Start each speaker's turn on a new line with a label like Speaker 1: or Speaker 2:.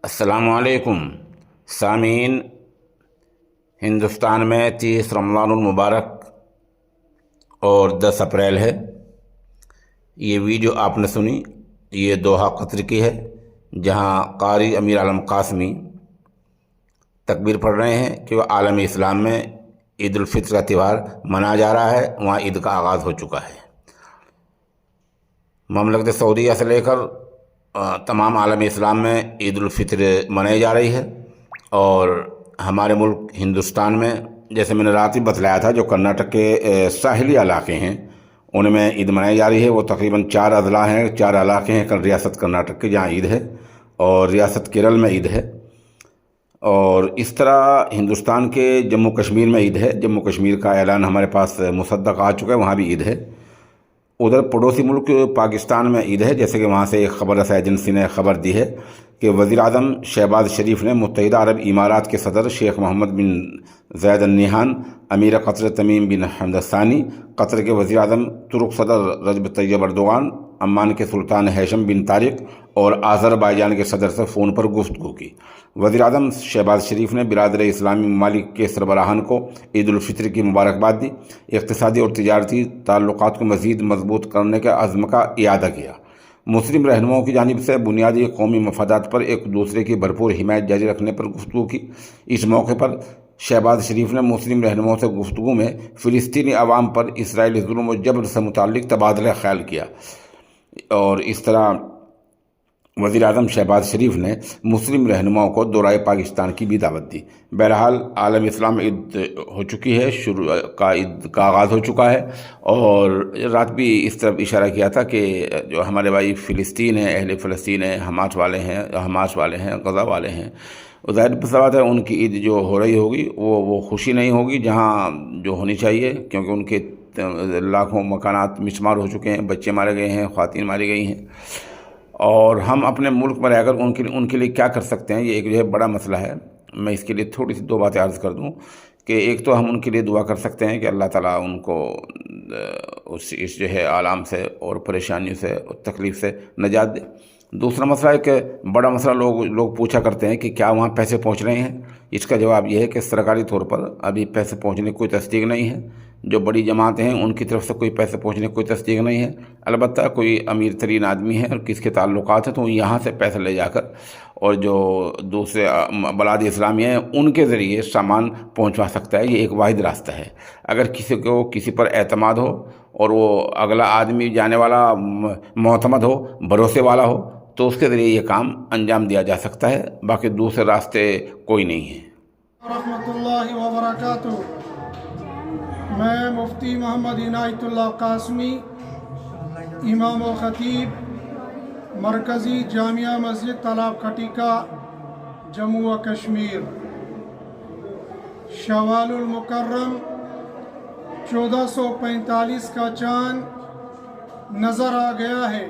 Speaker 1: السلام علیکم سامعین، ہندوستان میں 30 رمضان المبارک اور 10 اپریل ہے۔ یہ ویڈیو آپ نے سنی، یہ دوحہ قطر کی ہے، جہاں قاری امیر عالم قاسمی تکبیر پڑھ رہے ہیں کہ وہ عالم اسلام میں عید الفطر کا تہوار منایا جا رہا ہے، وہاں عید کا آغاز ہو چکا ہے۔ مملکت سعودیہ سے لے کر تمام عالم اسلام میں عید الفطر منائی جا رہی ہے، اور ہمارے ملک ہندوستان میں جیسے میں نے رات ہی بتلایا تھا، جو کرناٹک کے ساحلی علاقے ہیں ان میں عید منائی جا رہی ہے۔ وہ تقریباً 4 اضلاع ہیں، 4 علاقے ہیں ریاست کرناٹک کے جہاں عید ہے، اور ریاست کیرل میں عید ہے۔ اور اس طرح ہندوستان کے جموں کشمیر میں عید ہے۔ جموں کشمیر کا اعلان ہمارے پاس مصدق آ چکا ہے، وہاں بھی عید ہے۔ ادھر پڑوسی ملک پاکستان میں عید ہے، جیسے کہ وہاں سے ایک خبر رساں ایجنسی نے خبر دی ہے کہ وزیر اعظم شہباز شریف نے متحدہ عرب امارات کے صدر شیخ محمد بن زاید ال نہیان، امیر قطر تمیم بن حمد الثانی، قطر کے وزیر اعظم ترک صدر رجب طیب اردوغان، عمان کے سلطان ہیثم بن طارق اور آذربائیجان کے صدر سے فون پر گفتگو کی۔ وزیر اعظم شہباز شریف نے برادر اسلامی ممالک کے سربراہان کو عید الفطر کی مبارکباد دی، اقتصادی اور تجارتی تعلقات کو مزید مضبوط کرنے کے عزم کا اعادہ کیا۔ مسلم رہنماؤں کی جانب سے بنیادی قومی مفادات پر ایک دوسرے کی بھرپور حمایت جاری رکھنے پر گفتگو کی۔ اس موقع پر شہباز شریف نے مسلم رہنماؤں سے گفتگو میں فلسطینی عوام پر اسرائیلی ظلم و جبر سے متعلق تبادلہ خیال کیا، اور اس طرح وزیر اعظم شہباز شریف نے مسلم رہنماؤں کو دورہ پاکستان کی بھی دعوت دی۔ بہرحال عالم اسلام عید ہو چکی ہے، عید کا آغاز ہو چکا ہے، اور رات بھی اس طرف اشارہ کیا تھا کہ جو ہمارے بھائی فلسطین ہیں، اہل فلسطین ہیں، حماس والے ہیں، غزہ والے ہیں، ظاہر سی بات ہے ان کی عید جو ہو رہی ہوگی وہ خوشی نہیں ہوگی جہاں جو ہونی چاہیے، کیونکہ ان کے لاکھوں مکانات مسمار ہو چکے ہیں، بچے مارے گئے ہیں، خواتین ماری گئی ہیں، اور ہم اپنے ملک میں رہ کر ان کے لیے کیا کر سکتے ہیں، یہ ایک جو ہے بڑا مسئلہ ہے۔ میں اس کے لیے تھوڑی سی 2 باتیں عرض کر دوں کہ ایک تو ہم ان کے لیے دعا کر سکتے ہیں کہ اللہ تعالیٰ ان کو اس جو ہے آلام سے اور پریشانیوں سے اور تکلیف سے نجات دے۔ دوسرا مسئلہ ہے کہ بڑا مسئلہ لوگ پوچھا کرتے ہیں کہ کیا وہاں پیسے پہنچ رہے ہیں۔ اس کا جواب یہ ہے کہ سرکاری طور پر ابھی پیسے پہنچنے کی کوئی تصدیق نہیں ہے۔ جو بڑی جماعتیں ہیں ان کی طرف سے کوئی پیسے پہنچنے کی کوئی تصدیق نہیں ہے۔ البتہ کوئی امیر ترین آدمی ہے اور کس کے تعلقات ہیں تو یہاں سے پیسے لے جا کر اور جو دوسرے بلاد اسلامیہ ہیں ان کے ذریعے سامان پہنچوا سکتا ہے۔ یہ ایک واحد راستہ ہے۔ اگر کسی کو کسی پر اعتماد ہو اور وہ اگلا آدمی جانے والا معتمد ہو، بھروسے والا ہو، تو اس کے ذریعے یہ کام انجام دیا جا سکتا ہے، باقی دوسرے راستے کوئی نہیں ہیں۔
Speaker 2: رحمۃ اللہ وبرکاتہ۔ میں مفتی محمد عنایت اللہ قاسمی، امام و خطیب مرکزی جامعہ مسجد تالاب کھٹی کا جموں و کشمیر، شوال المکرم 1445 کا چاند نظر آ گیا ہے۔